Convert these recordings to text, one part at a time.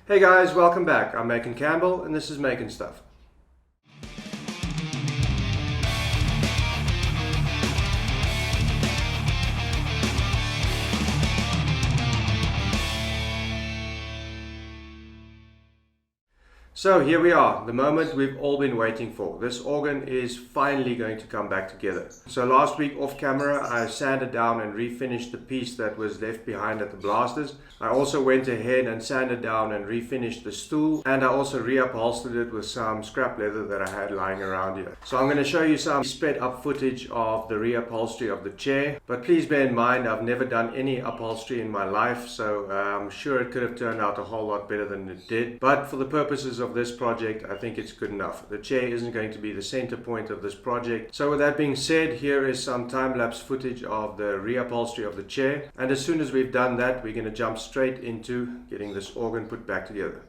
Hey guys, welcome back. I'm Macon Campbell and this is maconSTUFF. So here we are, the moment we've all been waiting for. This organ is finally going to come back together. So last week off camera I sanded down and refinished the piece that was left behind at the blasters. I also went ahead and sanded down and refinished the stool, and I also reupholstered it with some scrap leather that I had lying around here. So I'm going to show you some sped up footage of the reupholstery of the chair, but please bear in mind I've never done any upholstery in my life, so I'm sure it could have turned out a whole lot better than it did, but for the purposes of this project I think it's good enough. The chair isn't going to be the center point of this project. So with that being said, here is some time-lapse footage of the reupholstery of the chair, and as soon as we've done that we're going to jump straight into getting this organ put back together.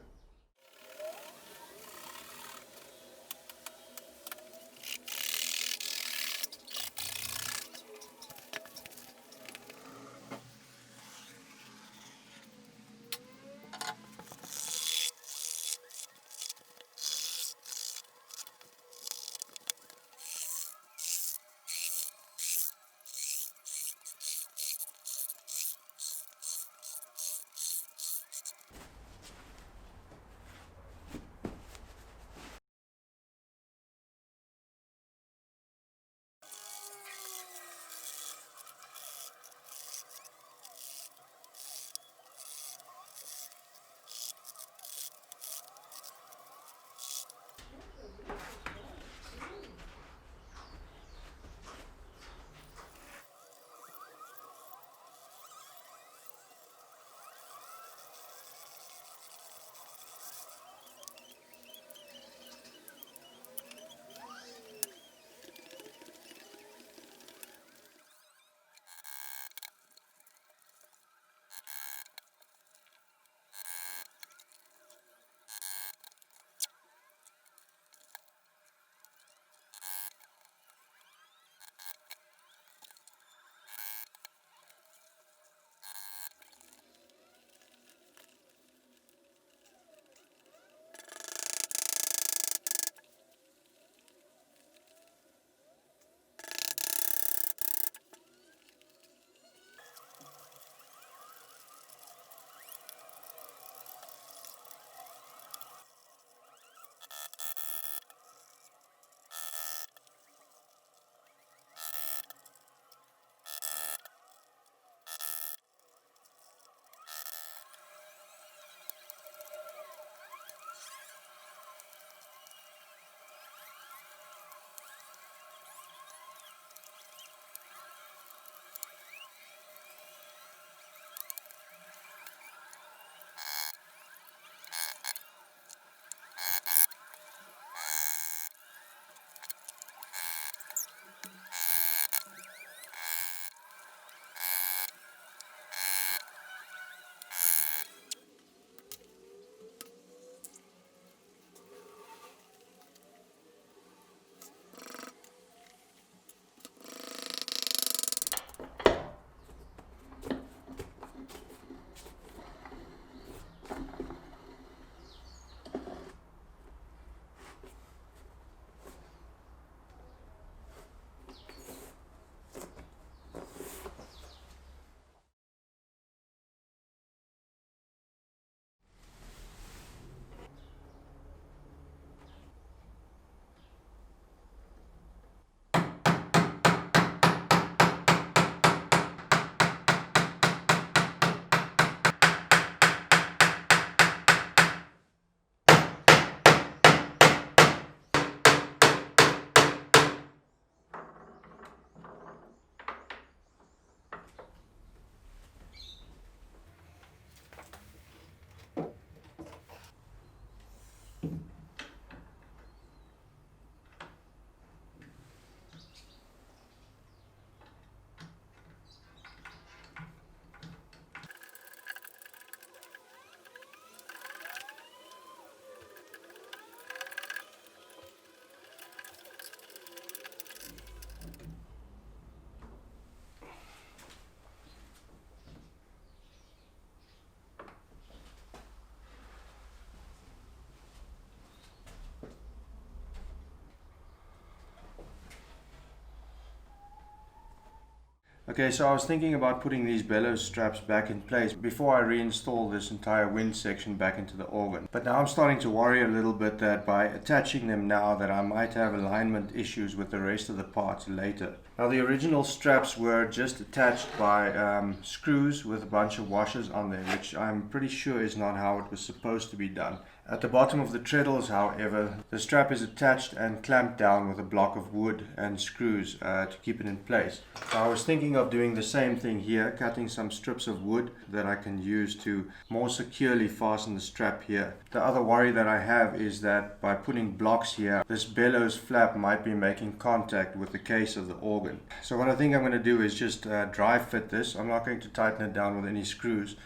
Okay, so I was thinking about putting these bellows straps back in place before I reinstall this entire wind section back into the organ. But now I'm starting to worry a little bit that by attaching them now that I might have alignment issues with the rest of the parts later. Now the original straps were just attached by screws with a bunch of washers on there, which I'm pretty sure is not how it was supposed to be done. At the bottom of the treadles, however, the strap is attached and clamped down with a block of wood and screws to keep it in place. So I was thinking of doing the same thing here, cutting some strips of wood that I can use to more securely fasten the strap here. The other worry that I have is that by putting blocks here, this bellows flap might be making contact with the case of the organ. So what I think I'm going to do is just dry fit this. I'm not going to tighten it down with any screws.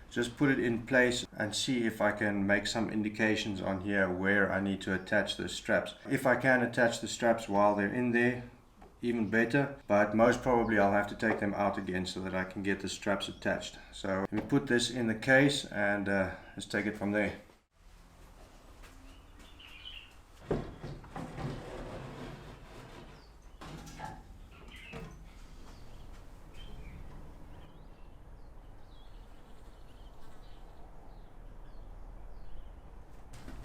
Just put it in place and see if I can make some indications on here where I need to attach the straps. If I can attach the straps while they're in there, even better, but most probably I'll have to take them out again so that I can get the straps attached. So let me put this in the case and let's take it from there.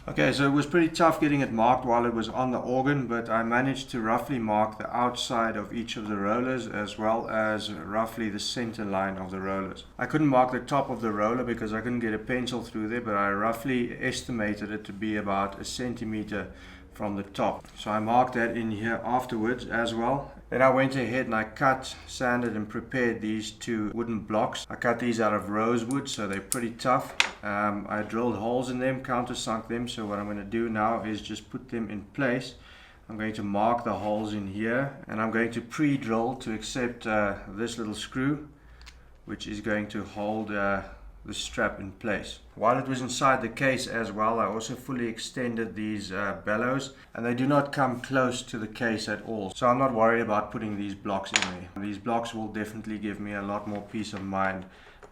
Okay, so it was pretty tough getting it marked while it was on the organ, but I managed to roughly mark the outside of each of the rollers as well as roughly the center line of the rollers. I couldn't mark the top of the roller because I couldn't get a pencil through there, but I roughly estimated it to be about 1 centimeter from the top. So I marked that in here afterwards as well. Then I went ahead and I cut, sanded and prepared these two wooden blocks. I cut these out of rosewood, so they're pretty tough. I drilled holes in them, countersunk them, so what I'm going to do now is just put them in place. I'm going to mark the holes in here and I'm going to pre-drill to accept this little screw, which is going to hold the strap in place. While it was inside the case as well, I also fully extended these bellows, and they do not come close to the case at all. So I'm not worried about putting these blocks in there. These blocks will definitely give me a lot more peace of mind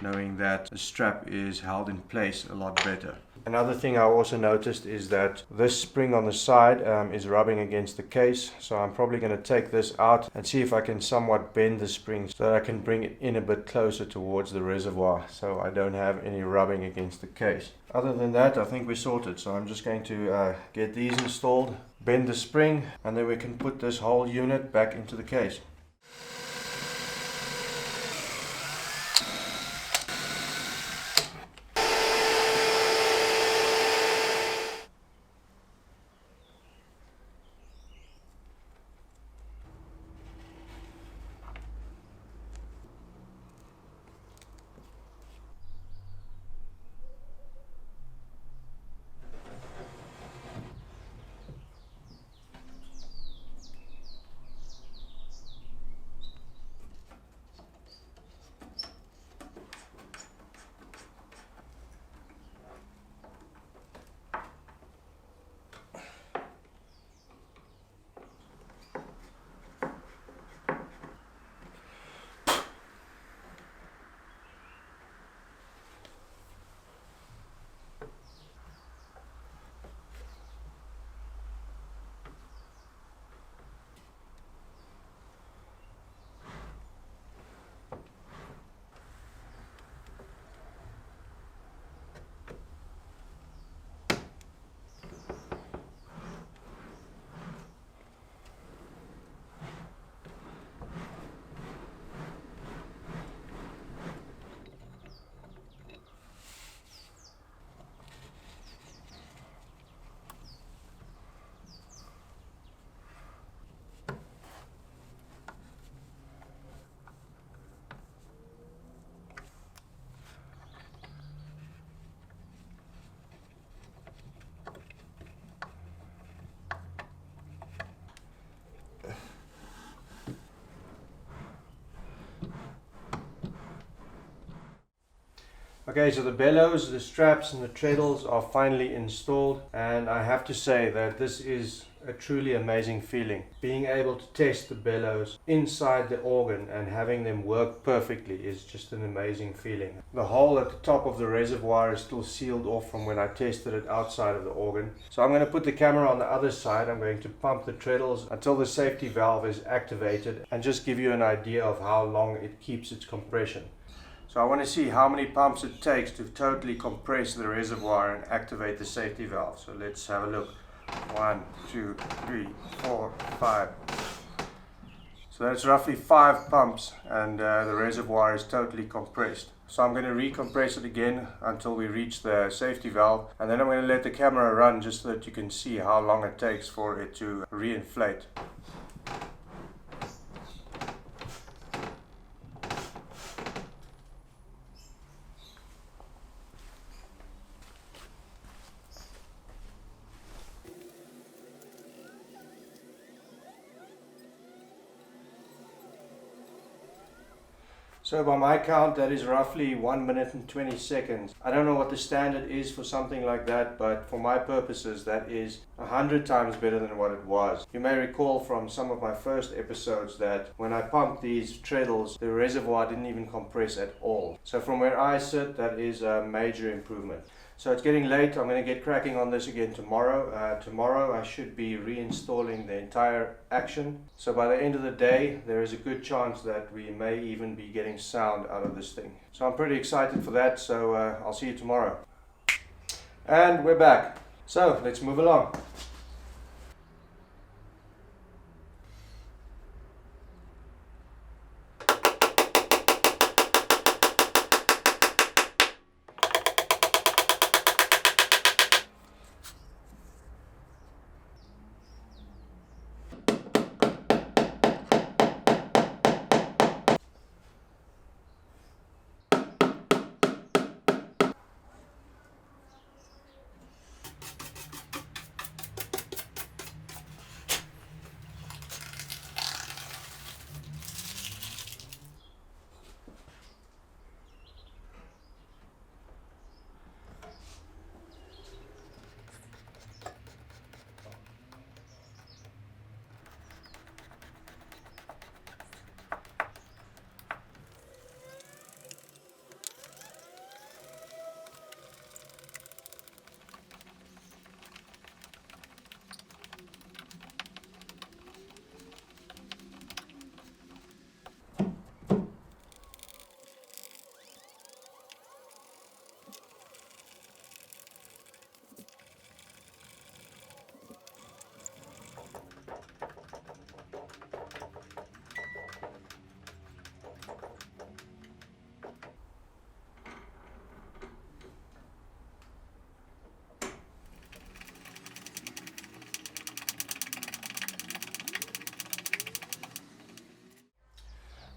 knowing that the strap is held in place a lot better. Another thing I also noticed is that this spring on the side is rubbing against the case, so I'm probably going to take this out and see if I can somewhat bend the spring so that I can bring it in a bit closer towards the reservoir so I don't have any rubbing against the case. Other than that, I think we're sorted, so I'm just going to get these installed, bend the spring, and then we can put this whole unit back into the case. Okay, so the bellows, the straps and the treadles are finally installed, and I have to say that this is a truly amazing feeling. Being able to test the bellows inside the organ and having them work perfectly is just an amazing feeling. The hole at the top of the reservoir is still sealed off from when I tested it outside of the organ. So I'm going to put the camera on the other side. I'm going to pump the treadles until the safety valve is activated and just give you an idea of how long it keeps its compression. So I want to see how many pumps it takes to totally compress the reservoir and activate the safety valve. So let's have a look. 1, 2, 3, 4, 5. So that's roughly 5 pumps and the reservoir is totally compressed. So I'm going to recompress it again until we reach the safety valve, and then I'm going to let the camera run just so that you can see how long it takes for it to reinflate. So by my count, that is roughly 1 minute and 20 seconds. I don't know what the standard is for something like that, but for my purposes, that is 100 times better than what it was. You may recall from some of my first episodes that when I pumped these treadles, the reservoir didn't even compress at all. So from where I sit, that is a major improvement. So it's getting late. I'm going to get cracking on this again tomorrow. Tomorrow I should be reinstalling the entire action. So by the end of the day, there is a good chance that we may even be getting sound out of this thing. So I'm pretty excited for that. So I'll see you tomorrow. And we're back. So let's move along.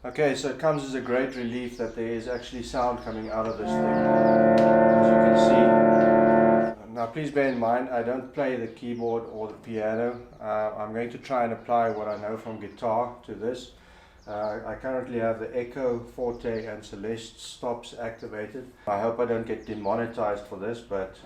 Okay, so it comes as a great relief that there is actually sound coming out of this thing, as you can see. Now please bear in mind, I don't play the keyboard or the piano. I'm going to try and apply what I know from guitar to this. I currently have the Echo, Forte and Celeste stops activated. I hope I don't get demonetized for this, but...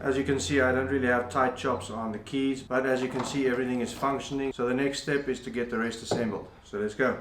As you can see, I don't really have tight chops on the keys, but as you can see, everything is functioning. So the next step is to get the rest assembled. So let's go.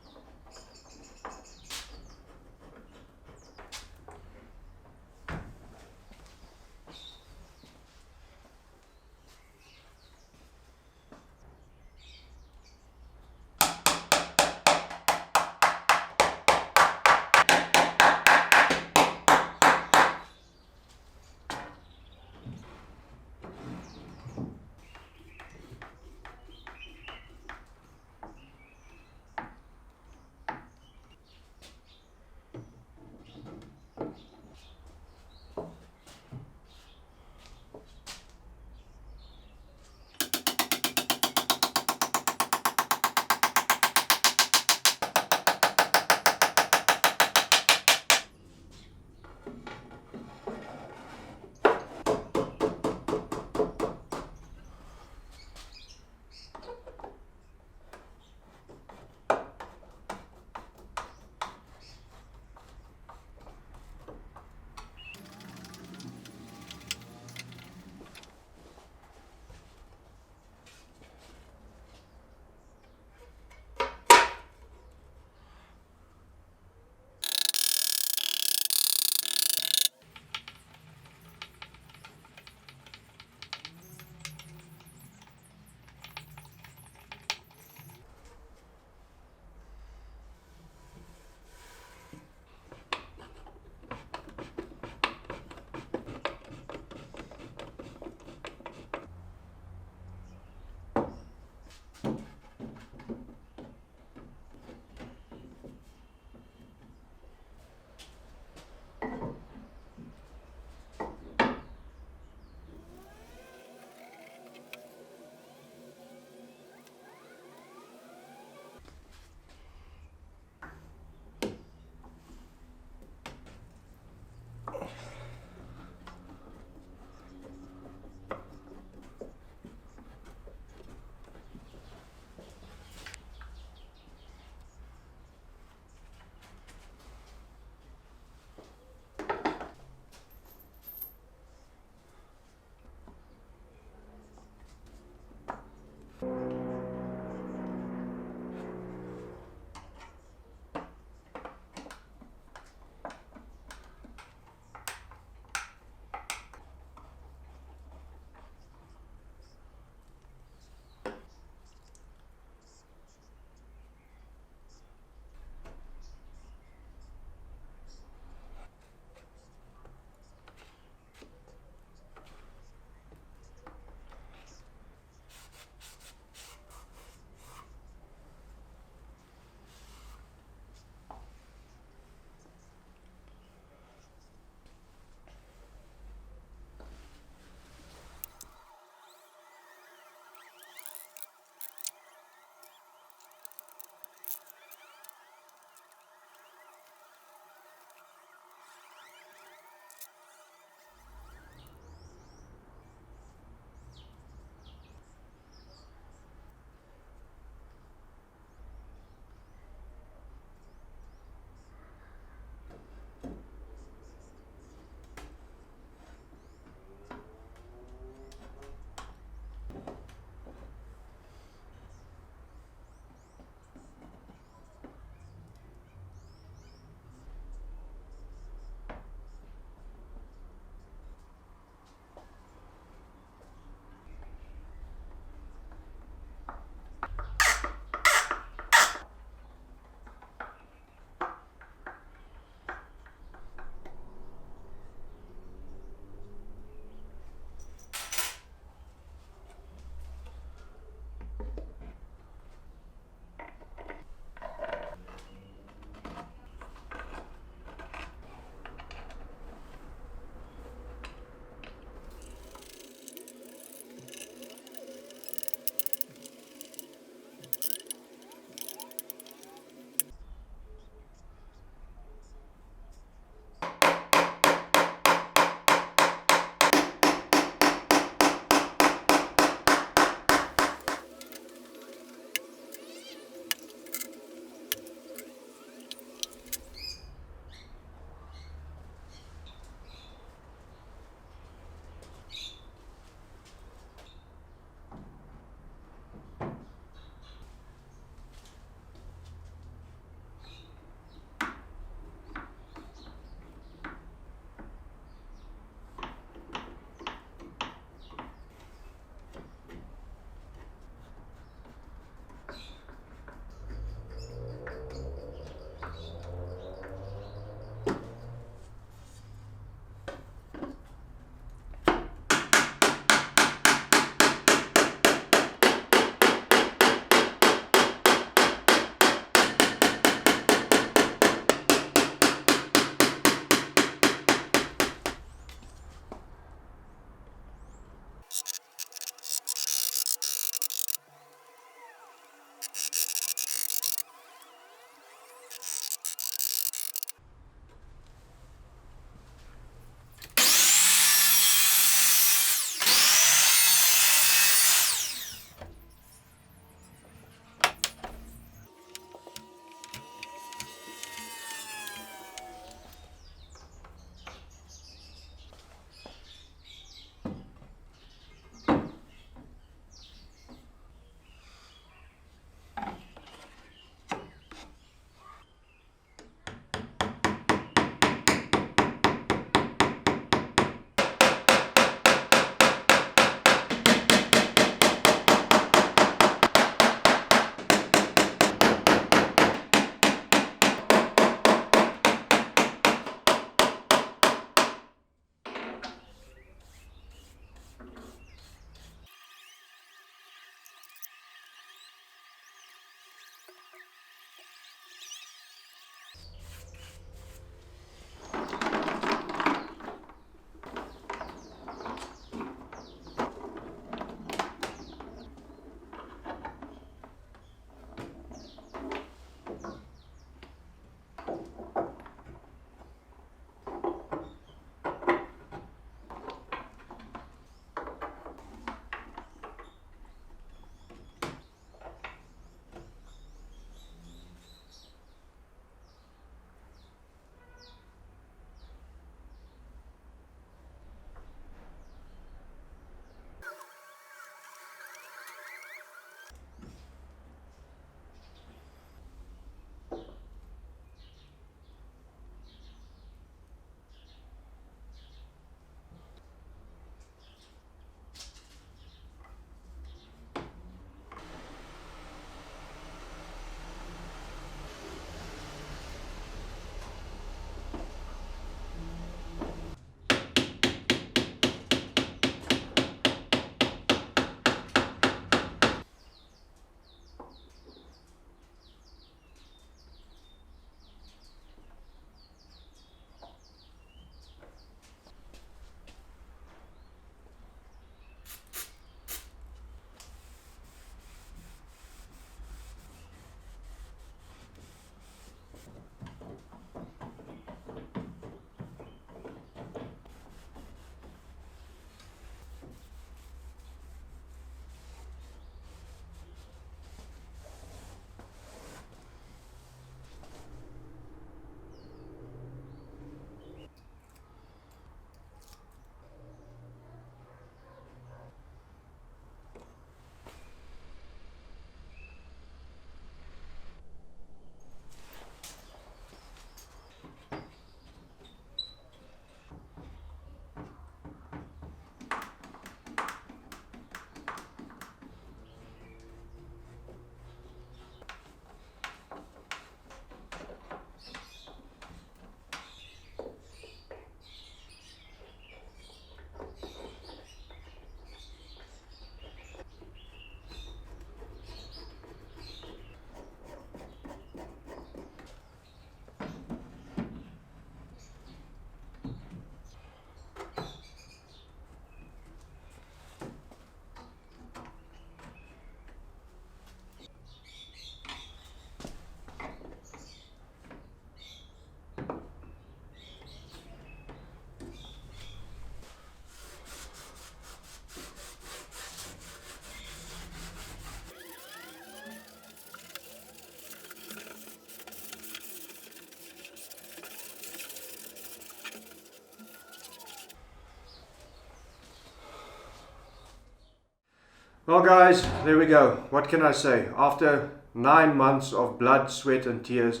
Well guys, there we go. What can I say? After 9 months of blood, sweat and tears,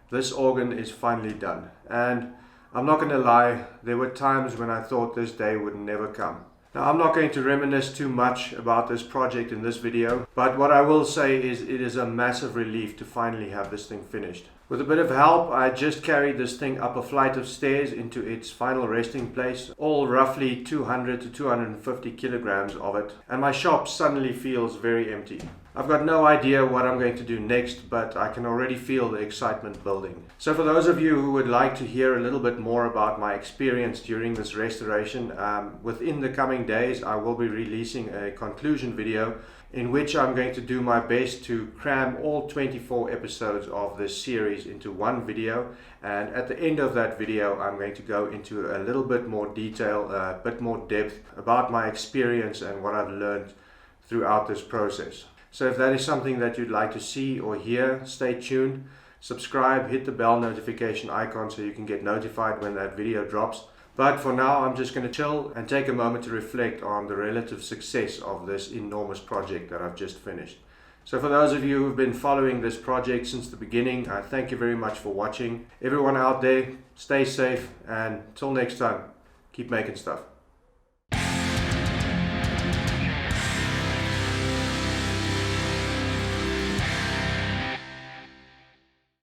this organ is finally done. And I'm not going to lie, there were times when I thought this day would never come. Now I'm not going to reminisce too much about this project in this video, but what I will say is it is a massive relief to finally have this thing finished. With a bit of help, I just carried this thing up a flight of stairs into its final resting place, all roughly 200 to 250 kilograms of it, and my shop suddenly feels very empty. I've got no idea what I'm going to do next, but I can already feel the excitement building. So for those of you who would like to hear a little bit more about my experience during this restoration, within the coming days I will be releasing a conclusion video in which I'm going to do my best to cram all 24 episodes of this series into one video, and at the end of that video I'm going to go into a little bit more detail, a bit more depth about my experience and what I've learned throughout this process. So if that is something that you'd like to see or hear, stay tuned, subscribe, hit the bell notification icon so you can get notified when that video drops. But for now, I'm just going to chill and take a moment to reflect on the relative success of this enormous project that I've just finished. So for those of you who've been following this project since the beginning, I thank you very much for watching. Everyone out there, stay safe, and till next time, keep making stuff.